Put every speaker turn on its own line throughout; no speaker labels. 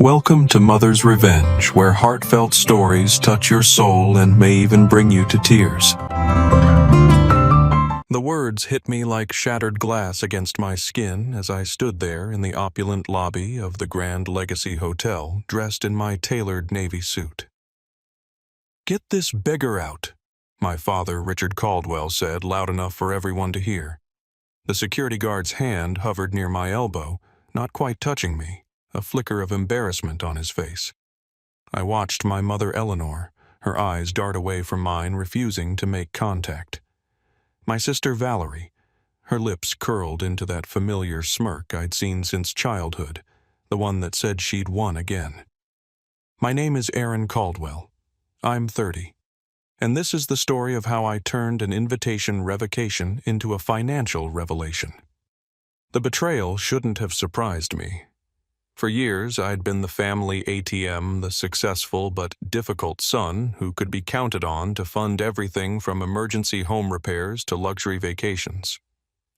Welcome to Mother's Revenge, where heartfelt stories touch your soul and may even bring you to tears. The words hit me like shattered glass against my skin as I stood there in the opulent lobby of the Grand Legacy Hotel, dressed in my tailored navy suit. "Get this beggar out," my father, Richard Caldwell, said loud enough for everyone to hear. The security guard's hand hovered near my elbow, not quite touching me, a flicker of embarrassment on his face. I watched my mother Eleanor, her eyes dart away from mine, refusing to make contact. My sister Valerie, her lips curled into that familiar smirk I'd seen since childhood, the one that said she'd won again. My name is Aaron Caldwell. I'm 30. And this is the story of how I turned an invitation revocation into a financial revelation. The betrayal shouldn't have surprised me. For years, I'd been the family ATM, the successful but difficult son who could be counted on to fund everything from emergency home repairs to luxury vacations.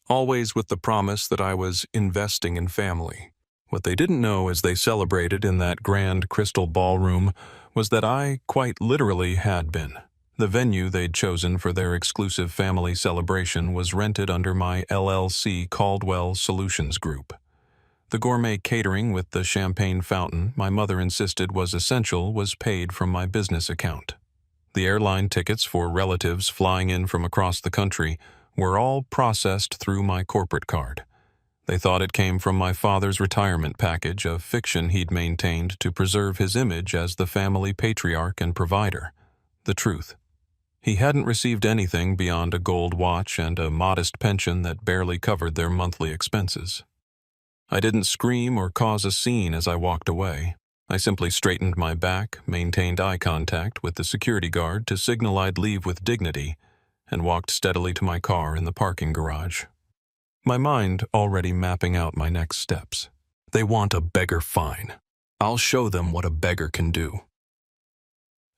Always with the promise that I was investing in family. What they didn't know as they celebrated in that grand crystal ballroom was that I quite literally had been. The venue they'd chosen for their exclusive family celebration was rented under my LLC Caldwell Solutions Group. The gourmet catering with the champagne fountain my mother insisted was essential was paid from my business account. The airline tickets for relatives flying in from across the country were all processed through my corporate card. They thought it came from my father's retirement package, a fiction he'd maintained to preserve his image as the family patriarch and provider. The truth: he hadn't received anything beyond a gold watch and a modest pension that barely covered their monthly expenses. I didn't scream or cause a scene as I walked away. I simply straightened my back, maintained eye contact with the security guard to signal I'd leave with dignity, and walked steadily to my car in the parking garage. My mind already mapping out my next steps. They want a beggar fine. I'll show them what a beggar can do.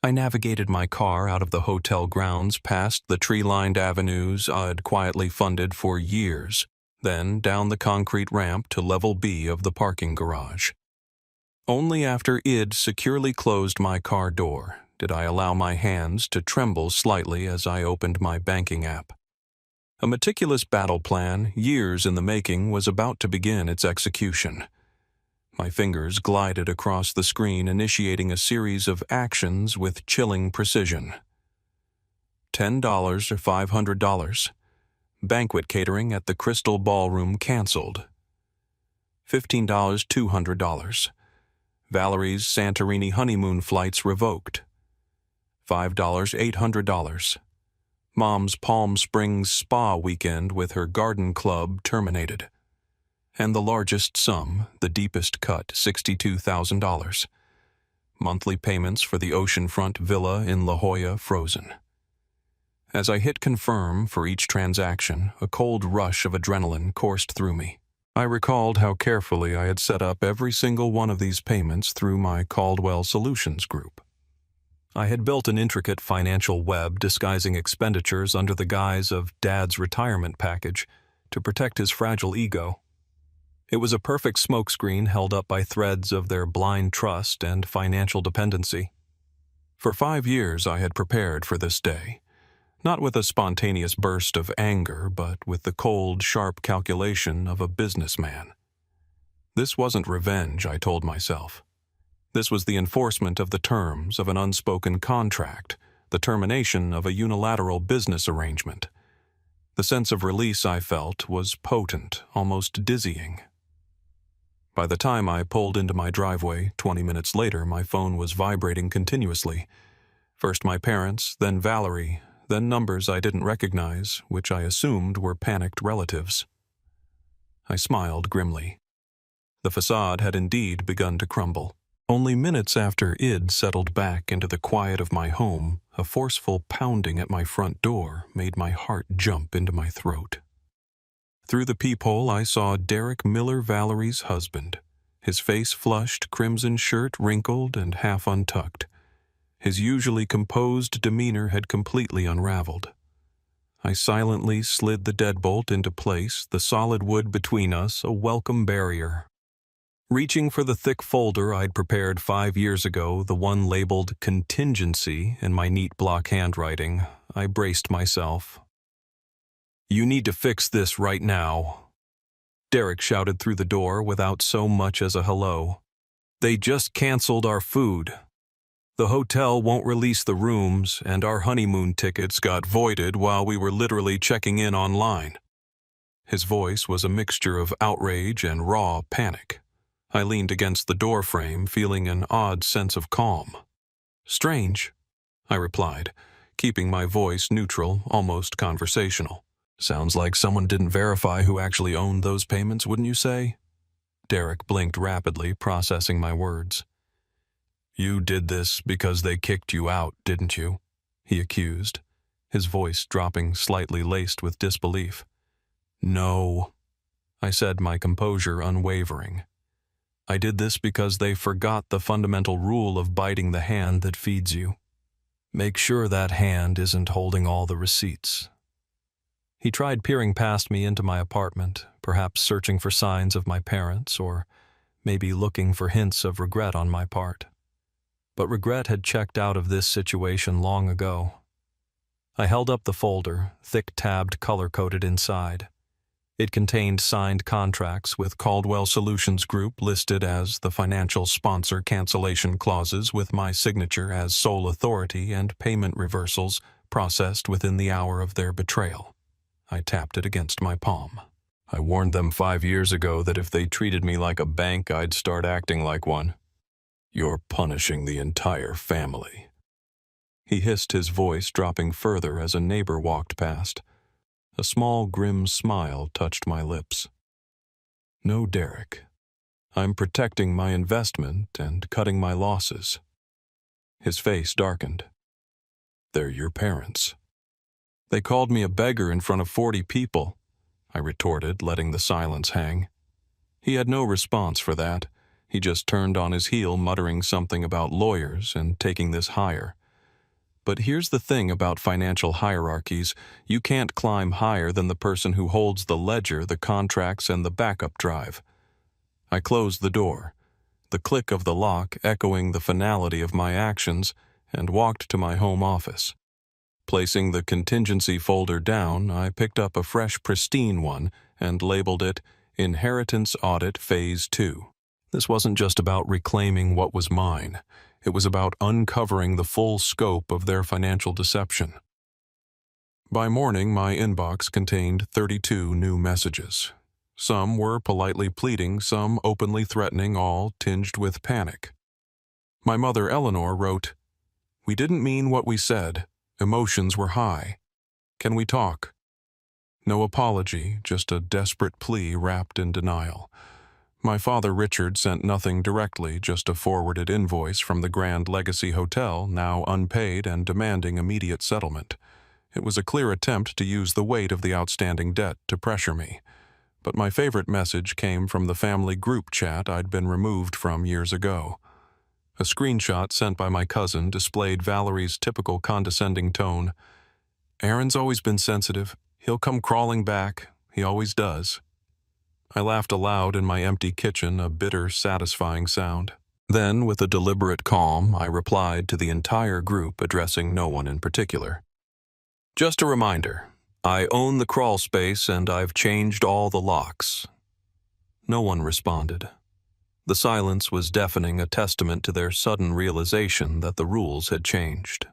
I navigated my car out of the hotel grounds past the tree-lined avenues I'd quietly funded for years, then down the concrete ramp to level B of the parking garage. Only after Id securely closed my car door did I allow my hands to tremble slightly as I opened my banking app. A meticulous battle plan, years in the making, was about to begin its execution. My fingers glided across the screen, initiating a series of actions with chilling precision. $10 or $500. Banquet catering at the Crystal Ballroom canceled. $15, $200. Valerie's Santorini honeymoon flights revoked. $5, $800. Mom's Palm Springs spa weekend with her garden club terminated. And the largest sum, the deepest cut, $62,000. Monthly payments for the oceanfront villa in La Jolla frozen. As I hit confirm for each transaction, a cold rush of adrenaline coursed through me. I recalled how carefully I had set up every single one of these payments through my Caldwell Solutions Group. I had built an intricate financial web disguising expenditures under the guise of Dad's retirement package to protect his fragile ego. It was a perfect smokescreen held up by threads of their blind trust and financial dependency. For 5 years I had prepared for this day. Not with a spontaneous burst of anger, but with the cold, sharp calculation of a businessman. This wasn't revenge, I told myself. This was the enforcement of the terms of an unspoken contract, the termination of a unilateral business arrangement. The sense of release I felt was potent, almost dizzying. By the time I pulled into my driveway, 20 minutes later, my phone was vibrating continuously. First my parents, then Valerie, then numbers I didn't recognize, which I assumed were panicked relatives. I smiled grimly. The facade had indeed begun to crumble. Only minutes after Id settled back into the quiet of my home, a forceful pounding at my front door made my heart jump into my throat. Through the peephole I saw Derek Miller, Valerie's husband, his face flushed, crimson shirt wrinkled and half untucked. His usually composed demeanor had completely unraveled. I silently slid the deadbolt into place, the solid wood between us a welcome barrier. Reaching for the thick folder I'd prepared 5 years ago, the one labeled contingency in my neat block handwriting, I braced myself. "You need to fix this right now," Derek shouted through the door without so much as a hello. "They just canceled our food. The hotel won't release the rooms, and our honeymoon tickets got voided while we were literally checking in online." His voice was a mixture of outrage and raw panic. I leaned against the door frame, feeling an odd sense of calm. "Strange," I replied, keeping my voice neutral, almost conversational. "Sounds like someone didn't verify who actually owned those payments, wouldn't you say?" Derek blinked rapidly, processing my words. "You did this because they kicked you out, didn't you?" he accused, his voice dropping slightly laced with disbelief. "No," I said, my composure unwavering. "I did this because they forgot the fundamental rule of biting the hand that feeds you. Make sure that hand isn't holding all the receipts." He tried peering past me into my apartment, perhaps searching for signs of my parents, or maybe looking for hints of regret on my part. But regret had checked out of this situation long ago. I held up the folder, thick-tabbed, color-coded inside. It contained signed contracts with Caldwell Solutions Group listed as the financial sponsor cancellation clauses with my signature as sole authority and payment reversals processed within the hour of their betrayal. I tapped it against my palm. "I warned them 5 years ago that if they treated me like a bank, I'd start acting like one. You're punishing the entire family." He hissed, his voice dropping further as a neighbor walked past. A small, grim smile touched my lips. "No, Derek. I'm protecting my investment and cutting my losses." His face darkened. "They're your parents." "They called me a beggar in front of 40 people, I retorted, letting the silence hang. He had no response for that. He just turned on his heel, muttering something about lawyers and taking this higher. But here's the thing about financial hierarchies: you can't climb higher than the person who holds the ledger, the contracts, and the backup drive. I closed the door, the click of the lock echoing the finality of my actions, and walked to my home office. Placing the contingency folder down, I picked up a fresh, pristine one and labeled it Inheritance Audit Phase 2. This wasn't just about reclaiming what was mine. It was about uncovering the full scope of their financial deception. By morning, my inbox contained 32 new messages. Some were politely pleading, some openly threatening, all tinged with panic. My mother, Eleanor, wrote, "We didn't mean what we said. Emotions were high. Can we talk?" No apology, just a desperate plea wrapped in denial. My father, Richard, sent nothing directly, just a forwarded invoice from the Grand Legacy Hotel, now unpaid and demanding immediate settlement. It was a clear attempt to use the weight of the outstanding debt to pressure me. But my favorite message came from the family group chat I'd been removed from years ago. A screenshot sent by my cousin displayed Valerie's typical condescending tone. "Aaron's always been sensitive. He'll come crawling back. He always does." I laughed aloud in my empty kitchen, a bitter, satisfying sound. Then, with a deliberate calm, I replied to the entire group, addressing no one in particular. "Just a reminder, I own the crawl space and I've changed all the locks." No one responded. The silence was deafening, a testament to their sudden realization that the rules had changed.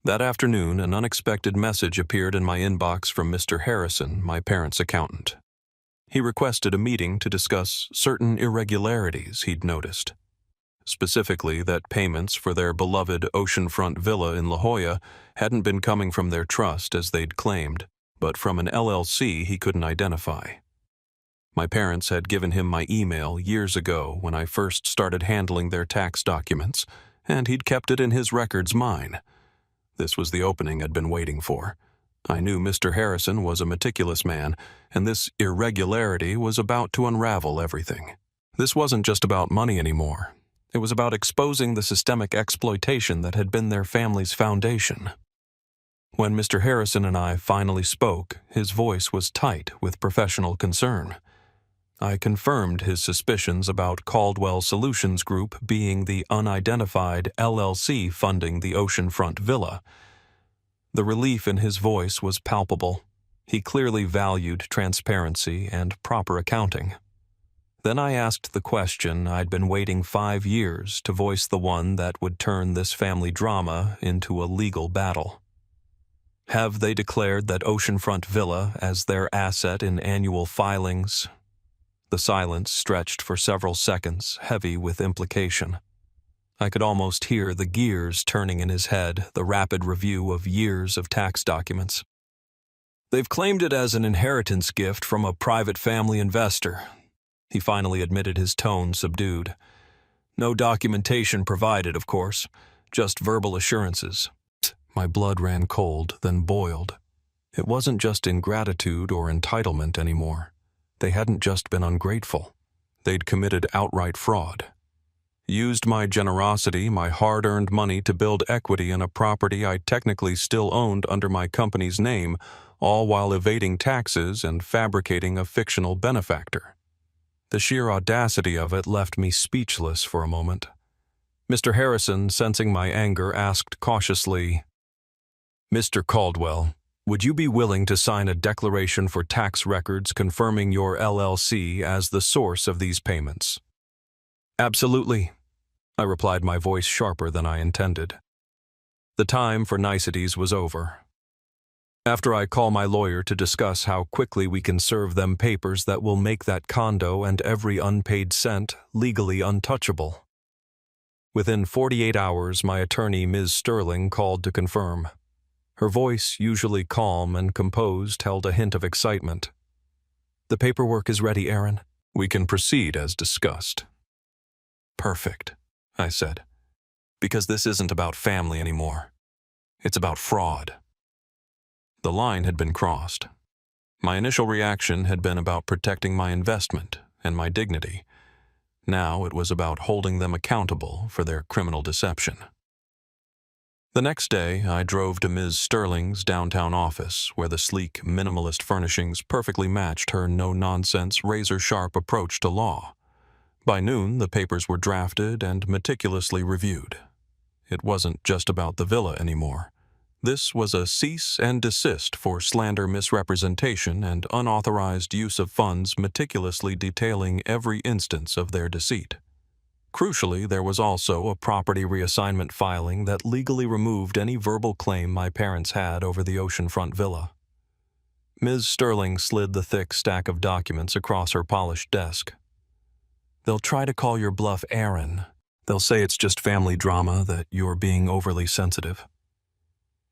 That afternoon, an unexpected message appeared in my inbox from Mr. Harrison, my parents' accountant. He requested a meeting to discuss certain irregularities he'd noticed. Specifically, that payments for their beloved oceanfront villa in La Jolla hadn't been coming from their trust as they'd claimed, but from an LLC he couldn't identify. My parents had given him my email years ago when I first started handling their tax documents, and he'd kept it in his records mine. This was the opening I'd been waiting for. I knew Mr. Harrison was a meticulous man, and this irregularity was about to unravel everything. This wasn't just about money anymore. It was about exposing the systemic exploitation that had been their family's foundation. When Mr. Harrison and I finally spoke, his voice was tight with professional concern. I confirmed his suspicions about Caldwell Solutions Group being the unidentified LLC funding the oceanfront villa. The relief in his voice was palpable. He clearly valued transparency and proper accounting. Then I asked the question I'd been waiting 5 years to voice, the one that would turn this family drama into a legal battle. Have they declared that oceanfront villa as their asset in annual filings? The silence stretched for several seconds, heavy with implication. I could almost hear the gears turning in his head, the rapid review of years of tax documents. They've claimed it as an inheritance gift from a private family investor. He finally admitted, his tone subdued. No documentation provided, of course, just verbal assurances. My blood ran cold, then boiled. It wasn't just ingratitude or entitlement anymore. They hadn't just been ungrateful. They'd committed outright fraud. Used my generosity, my hard-earned money, to build equity in a property I technically still owned under my company's name, all while evading taxes and fabricating a fictional benefactor. The sheer audacity of it left me speechless for a moment. Mr. Harrison, sensing my anger, asked cautiously, "Mr. Caldwell, would you be willing to sign a declaration for tax records confirming your LLC as the source of these payments?" "Absolutely," I replied, my voice sharper than I intended. The time for niceties was over. "After I call my lawyer to discuss how quickly we can serve them papers that will make that condo and every unpaid cent legally untouchable." Within 48 hours, my attorney, Ms. Sterling, called to confirm. Her voice, usually calm and composed, held a hint of excitement. "The paperwork is ready, Aaron. We can proceed as discussed." "Perfect," I said, "because this isn't about family anymore. It's about fraud." The line had been crossed. My initial reaction had been about protecting my investment and my dignity. Now it was about holding them accountable for their criminal deception. The next day, I drove to Ms. Sterling's downtown office, where the sleek, minimalist furnishings perfectly matched her no-nonsense, razor-sharp approach to law. By noon, the papers were drafted and meticulously reviewed. It wasn't just about the villa anymore. This was a cease and desist for slander, misrepresentation, and unauthorized use of funds, meticulously detailing every instance of their deceit. Crucially, there was also a property reassignment filing that legally removed any verbal claim my parents had over the oceanfront villa. Ms. Sterling slid the thick stack of documents across her polished desk. "They'll try to call your bluff, Aaron. They'll say it's just family drama, that you're being overly sensitive."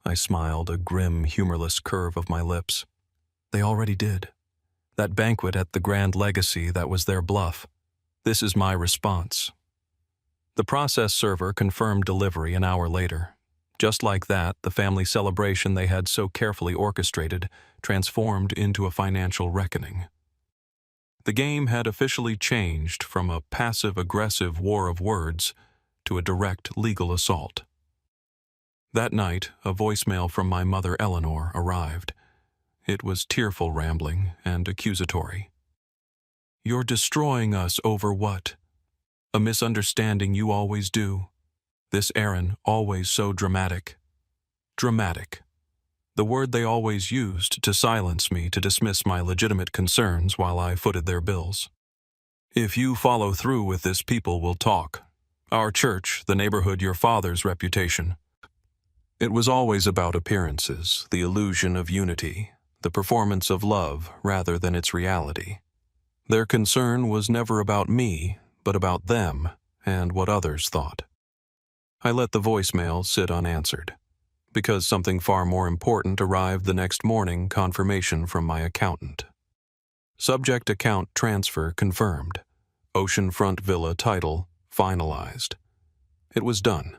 I smiled, a grim, humorless curve of my lips. They already did. That banquet at the Grand Legacy, that was their bluff. This is my response. The process server confirmed delivery an hour later. Just like that, the family celebration they had so carefully orchestrated transformed into a financial reckoning. The game had officially changed from a passive-aggressive war of words to a direct legal assault. That night, a voicemail from my mother, Eleanor, arrived. It was tearful rambling and accusatory. "You're destroying us over what? A misunderstanding you always do. This Aaron, always so dramatic." Dramatic. The word they always used to silence me, to dismiss my legitimate concerns while I footed their bills. "If you follow through with this, people will talk. Our church, the neighborhood, your father's reputation." It was always about appearances, the illusion of unity, the performance of love rather than its reality. Their concern was never about me, but about them and what others thought. I let the voicemail sit unanswered, because something far more important arrived the next morning: confirmation from my accountant. Subject account transfer confirmed. Oceanfront villa title finalized. It was done.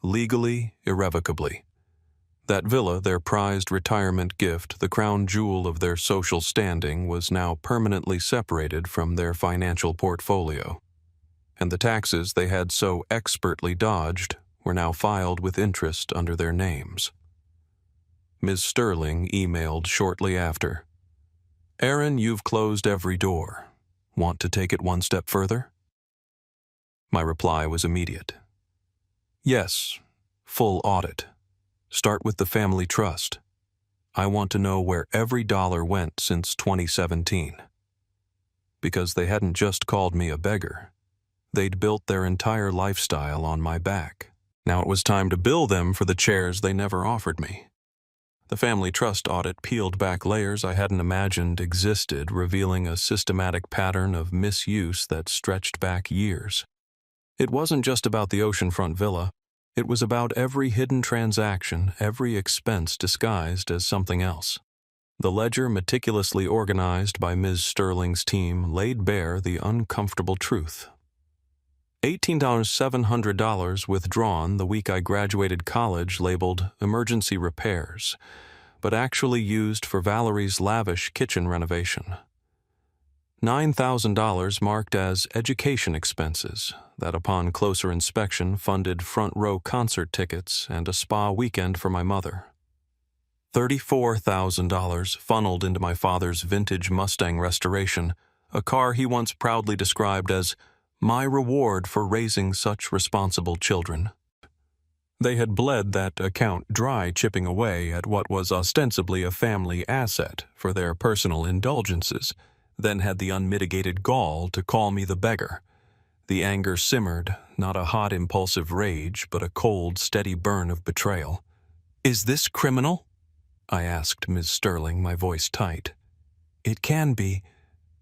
Legally, irrevocably. That villa, their prized retirement gift, the crown jewel of their social standing, was now permanently separated from their financial portfolio. And the taxes they had so expertly dodged were now filed with interest under their names. Ms. Sterling emailed shortly after. "Aaron, you've closed every door. Want to take it one step further? My reply was immediate. Yes, full audit. Start with the family trust. I want to know where every dollar went since 2017. Because they hadn't just called me a beggar. They'd built their entire lifestyle on my back. Now it was time to bill them for the chairs they never offered me. The family trust audit peeled back layers I hadn't imagined existed, revealing a systematic pattern of misuse that stretched back years. It wasn't just about the oceanfront villa. It was about every hidden transaction, every expense disguised as something else. The ledger, meticulously organized by Ms. Sterling's team, laid bare the uncomfortable truth. $18,700 withdrawn the week I graduated college labeled emergency repairs, but actually used for Valerie's lavish kitchen renovation. $9,000 marked as education expenses that upon closer inspection funded front-row concert tickets and a spa weekend for my mother. $34,000 funneled into my father's vintage Mustang restoration, a car he once proudly described as my reward for raising such responsible children. They had bled that account dry, chipping away at what was ostensibly a family asset for their personal indulgences, then had the unmitigated gall to call me the beggar. The anger simmered, not a hot, impulsive rage, but a cold, steady burn of betrayal. "Is this criminal?" I asked Ms. Sterling, my voice tight. "It can be,"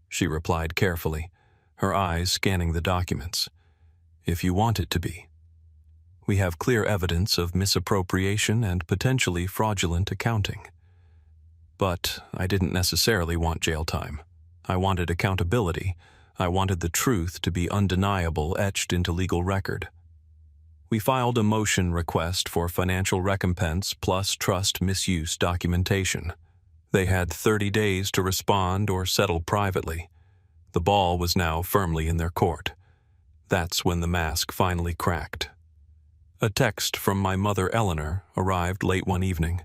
she replied carefully, her eyes scanning the documents. "If you want it to be. We have clear evidence of misappropriation and potentially fraudulent accounting. But I didn't necessarily want jail time. I wanted accountability. I wanted the truth to be undeniable, etched into legal record. We filed a motion request for financial recompense plus trust misuse documentation. They had 30 days to respond or settle privately. The ball was now firmly in their court. That's when the mask finally cracked. A text from my mother, Eleanor, arrived late one evening.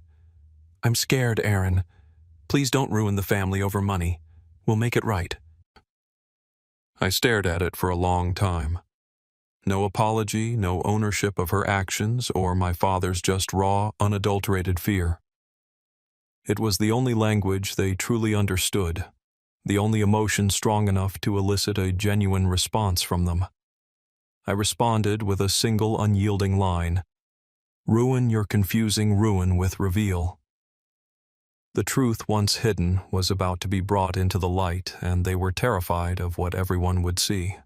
"I'm scared, Aaron. Please don't ruin the family over money. We'll make it right." I stared at it for a long time. No apology, no ownership of her actions or my father's just raw, unadulterated fear. It was the only language they truly understood, the only emotion strong enough to elicit a genuine response from them. I responded with a single unyielding line: "Ruin your confusing ruin with reveal." The truth once hidden was about to be brought into the light, and they were terrified of what everyone would see.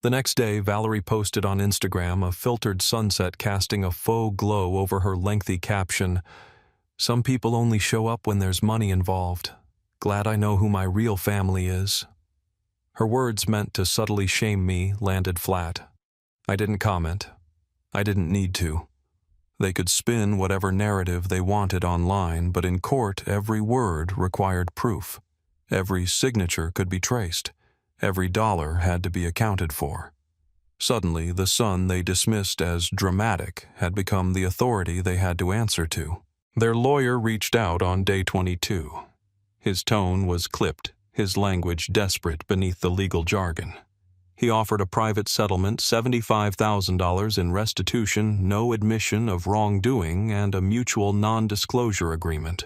The next day, Valerie posted on Instagram a filtered sunset casting a faux glow over her lengthy caption, "Some people only show up when there's money involved. Glad I know who my real family is." Her words, meant to subtly shame me, landed flat. I didn't comment. I didn't need to. They could spin whatever narrative they wanted online, but in court every word required proof. Every signature could be traced. Every dollar had to be accounted for. Suddenly, the son they dismissed as dramatic had become the authority they had to answer to. Their lawyer reached out on day 22. His tone was clipped, his language desperate beneath the legal jargon. He offered a private settlement, $75,000 in restitution, no admission of wrongdoing, and a mutual non-disclosure agreement.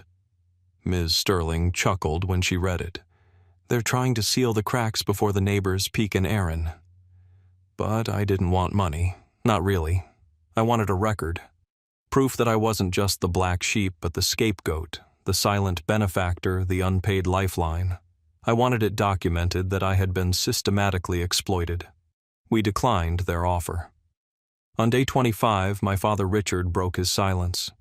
Ms. Sterling chuckled when she read it. "They're trying to seal the cracks before the neighbors peek an Aaron." But I didn't want money. Not really. I wanted a record. Proof that I wasn't just the black sheep, but the scapegoat, the silent benefactor, the unpaid lifeline. I wanted it documented that I had been systematically exploited. We declined their offer. On day 25, my father Richard broke his silence.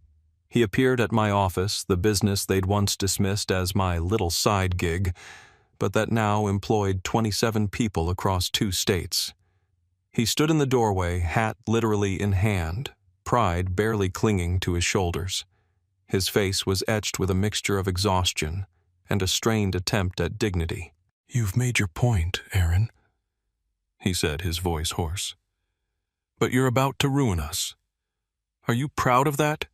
He appeared at my office, the business they'd once dismissed as my little side gig, but that now employed 27 people across 2 states. He stood in the doorway, hat literally in hand, pride barely clinging to his shoulders. His face was etched with a mixture of exhaustion and a strained attempt at dignity. "You've made your point, Aaron," he said, his voice hoarse. "But you're about to ruin us. Are you proud of that?"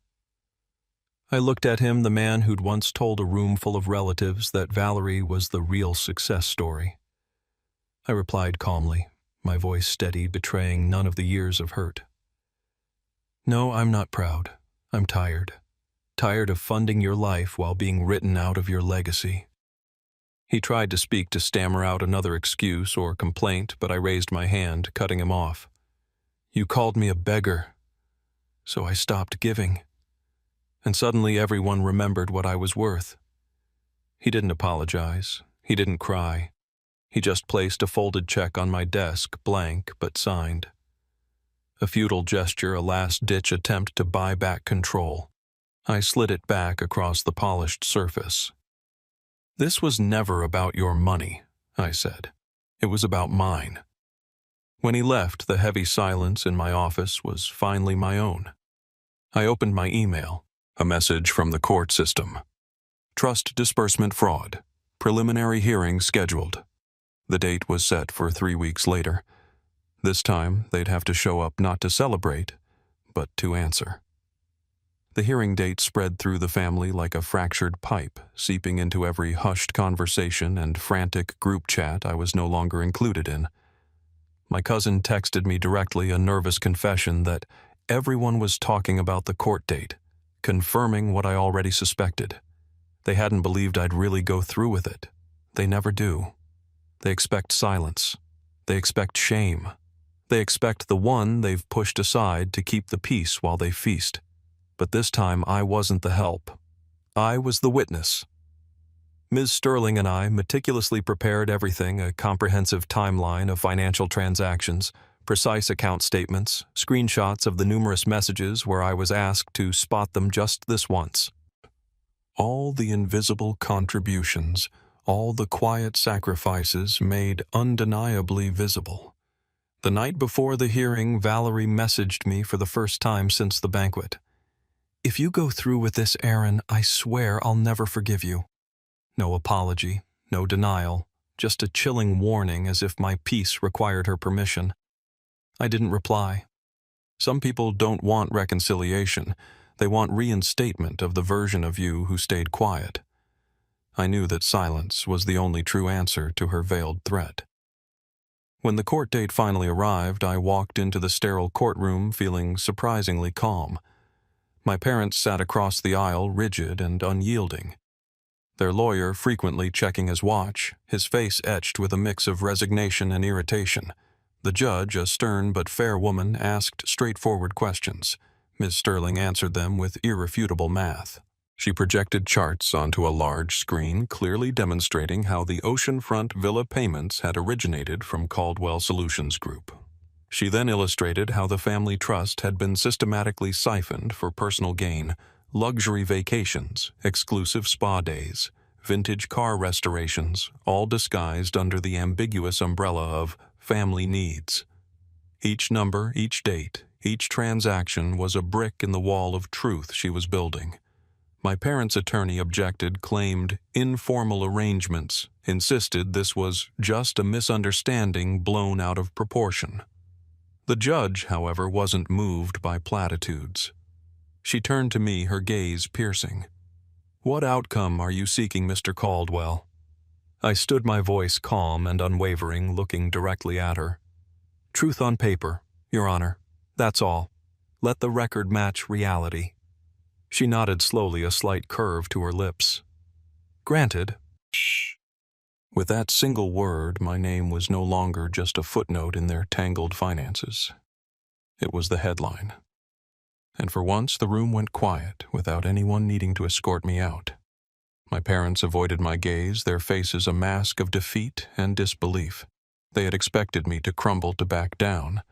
I looked at him, the man who'd once told a room full of relatives that Valerie was the real success story. I replied calmly, my voice steady, betraying none of the years of hurt. No, I'm not proud. I'm tired. Tired of funding your life while being written out of your legacy. He tried to speak to stammer out another excuse or complaint, but I raised my hand, cutting him off. You called me a beggar, so I stopped giving. And suddenly everyone remembered what I was worth. He didn't apologize. He didn't cry. He just placed a folded check on my desk, blank but signed. A futile gesture, a last-ditch attempt to buy back control. I slid it back across the polished surface. This was never about your money, I said. It was about mine. When he left, the heavy silence in my office was finally my own. I opened my email, a message from the court system. Trust disbursement fraud. Preliminary hearing scheduled. The date was set for 3 weeks later. This time, they'd have to show up not to celebrate, but to answer. The hearing date spread through the family like a fractured pipe, seeping into every hushed conversation and frantic group chat I was no longer included in. My cousin texted me directly a nervous confession that everyone was talking about the court date, confirming what I already suspected. They hadn't believed I'd really go through with it. They never do. They expect silence. They expect shame. They expect the one they've pushed aside to keep the peace while they feast. But this time I wasn't the help. I was the witness. Ms. Sterling and I meticulously prepared everything, a comprehensive timeline of financial transactions, precise account statements, screenshots of the numerous messages where I was asked to spot them just this once. All the invisible contributions, all the quiet sacrifices made undeniably visible. The night before the hearing, Valerie messaged me for the first time since the banquet. If you go through with this, Aaron, I swear I'll never forgive you. No apology, no denial, just a chilling warning as if my peace required her permission. I didn't reply. Some people don't want reconciliation. They want reinstatement of the version of you who stayed quiet. I knew that silence was the only true answer to her veiled threat. When the court date finally arrived, I walked into the sterile courtroom feeling surprisingly calm. My parents sat across the aisle, rigid and unyielding. Their lawyer frequently checking his watch, his face etched with a mix of resignation and irritation. The judge, a stern but fair woman, asked straightforward questions. Ms. Sterling answered them with irrefutable math. She projected charts onto a large screen, clearly demonstrating how the oceanfront villa payments had originated from Caldwell Solutions Group. She then illustrated how the family trust had been systematically siphoned for personal gain, luxury vacations, exclusive spa days, vintage car restorations, all disguised under the ambiguous umbrella of family needs. Each number, each date, each transaction was a brick in the wall of truth she was building. My parents' attorney objected, claimed informal arrangements, insisted this was just a misunderstanding blown out of proportion. The judge, however, wasn't moved by platitudes. She turned to me, her gaze piercing. What outcome are you seeking, Mr. Caldwell? I stood, my voice calm and unwavering, looking directly at her. Truth on paper, Your Honor. That's all. Let the record match reality. She nodded slowly, a slight curve to her lips. Granted. With that single word, my name was no longer just a footnote in their tangled finances. It was the headline. And for once, the room went quiet, without anyone needing to escort me out. My parents avoided my gaze, their faces a mask of defeat and disbelief. They had expected me to crumble, to back down.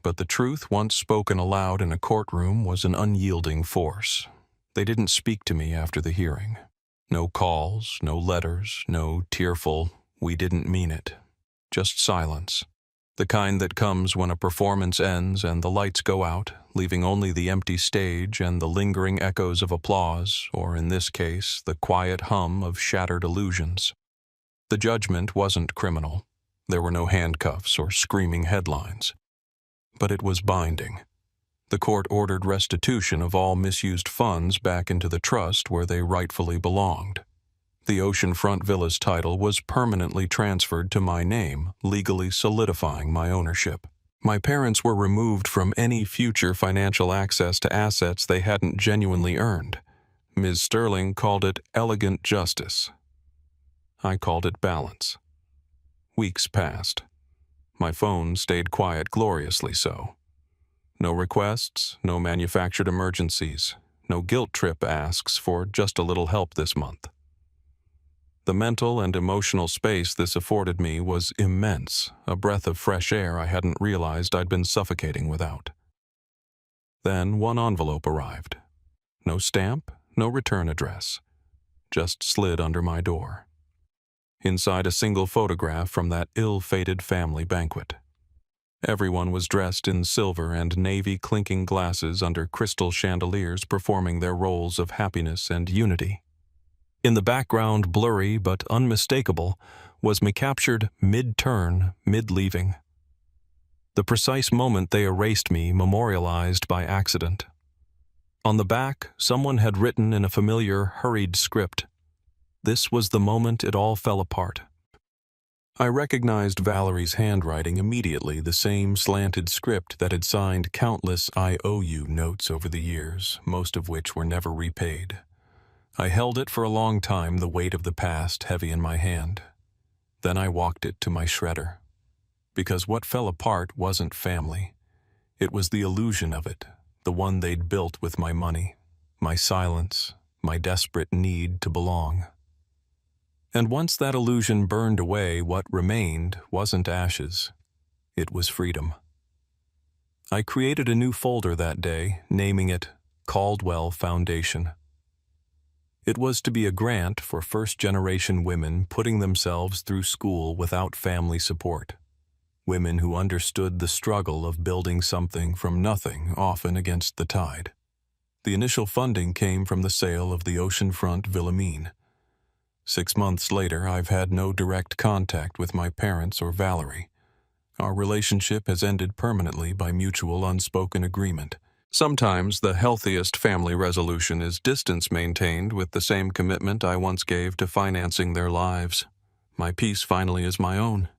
But the truth, once spoken aloud in a courtroom, was an unyielding force. They didn't speak to me after the hearing. No calls, no letters, no tearful, "we didn't mean it." Just silence. The kind that comes when a performance ends and the lights go out, leaving only the empty stage and the lingering echoes of applause, or in this case, the quiet hum of shattered illusions. The judgment wasn't criminal. There were no handcuffs or screaming headlines. But it was binding. The court ordered restitution of all misused funds back into the trust where they rightfully belonged. The oceanfront villa's title was permanently transferred to my name, legally solidifying my ownership. My parents were removed from any future financial access to assets they hadn't genuinely earned. Ms. Sterling called it elegant justice. I called it balance. Weeks passed. My phone stayed quiet, gloriously so. No requests, no manufactured emergencies, no guilt trip asks for just a little help this month. The mental and emotional space this afforded me was immense, a breath of fresh air I hadn't realized I'd been suffocating without. Then one envelope arrived. No stamp, no return address. Just slid under my door. Inside a single photograph from that ill-fated family banquet. Everyone was dressed in silver and navy clinking glasses under crystal chandeliers performing their roles of happiness and unity. In the background, blurry but unmistakable, was me captured mid-turn, mid-leaving. The precise moment they erased me memorialized by accident. On the back, someone had written in a familiar, hurried script. This was the moment it all fell apart. I recognized Valerie's handwriting immediately, the same slanted script that had signed countless I owe you notes over the years, most of which were never repaid. I held it for a long time, the weight of the past heavy in my hand. Then I walked it to my shredder. Because what fell apart wasn't family. It was the illusion of it, the one they'd built with my money, my silence, my desperate need to belong. And once that illusion burned away, what remained wasn't ashes. It was freedom. I created a new folder that day, naming it Caldwell Foundation. It was to be a grant for first-generation women putting themselves through school without family support. Women who understood the struggle of building something from nothing, often against the tide. The initial funding came from the sale of the oceanfront Villa Mine. 6 months later, I've had no direct contact with my parents or Valerie. Our relationship has ended permanently by mutual unspoken agreement. Sometimes the healthiest family resolution is distance maintained with the same commitment I once gave to financing their lives. My peace finally is my own.